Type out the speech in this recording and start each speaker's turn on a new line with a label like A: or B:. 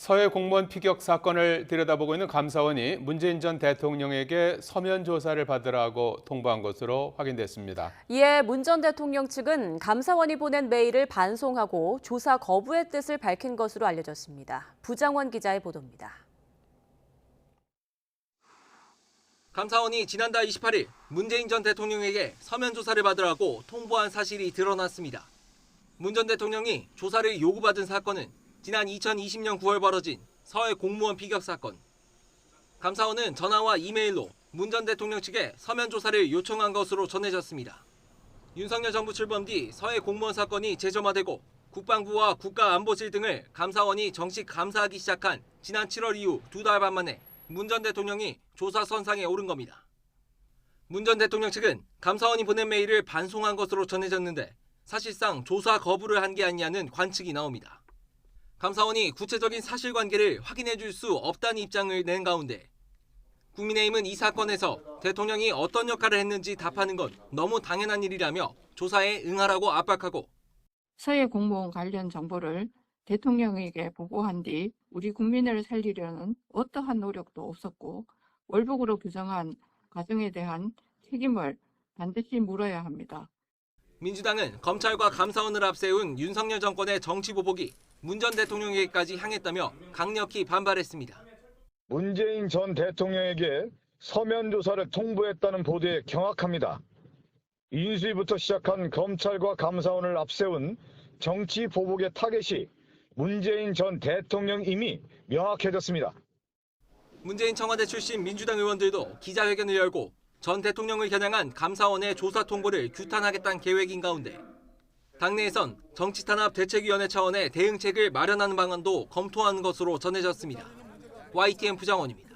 A: 서해 공무원 피격 사건을 들여다보고 있는 감사원이 문재인 전 대통령에게 서면 조사를 받으라고 통보한 것으로 확인됐습니다.
B: 이에 문 전 대통령 측은 감사원이 보낸 메일을 반송하고 조사 거부의 뜻을 밝힌 것으로 알려졌습니다. 부장원 기자의 보도입니다.
C: 감사원이 지난달 28일 문재인 전 대통령에게 서면 조사를 받으라고 통보한 사실이 드러났습니다. 문 전 대통령이 조사를 요구받은 사건은 지난 2020년 9월 벌어진 서해 공무원 피격 사건. 감사원은 전화와 이메일로 문 전 대통령 측에 서면 조사를 요청한 것으로 전해졌습니다. 윤석열 정부 출범 뒤 서해 공무원 사건이 재점화되고 국방부와 국가안보실 등을 감사원이 정식 감사하기 시작한 지난 7월 이후 2달 반 만에 문 전 대통령이 조사 선상에 오른 겁니다. 문 전 대통령 측은 감사원이 보낸 메일을 반송한 것으로 전해졌는데 사실상 조사 거부를 한 게 아니냐는 관측이 나옵니다. 감사원이 구체적인 사실관계를 확인해 줄 수 없다는 입장을 낸 가운데 국민의힘은 이 사건에서 대통령이 어떤 역할을 했는지 답하는 건 너무 당연한 일이라며 조사에 응하라고 압박하고
D: 서해 공무원 관련 정보를 대통령에게 보고한 뒤 우리 국민을 살리려는 어떠한 노력도 없었고 월북으로 규정한 과정에 대한 책임을 반드시 물어야 합니다.
C: 민주당은 검찰과 감사원을 앞세운 윤석열 정권의 정치 보복이 문 전 대통령에게까지 향했다며 강력히 반발했습니다.
E: 문재인 전 대통령에게 서면 조사를 통보했다는 보도에 경악합니다. 인수위부터 시작한 검찰과 감사원을 앞세운 정치 보복의 타겟이 문재인 전 대통령임이 명확해졌습니다.
C: 문재인 청와대 출신 민주당 의원들도 기자회견을 열고 전 대통령을 겨냥한 감사원의 조사 통보를 규탄하겠다는 계획인 가운데 당내에선 정치탄압대책위원회 차원의 대응책을 마련하는 방안도 검토하는 것으로 전해졌습니다. YTN 부장원입니다.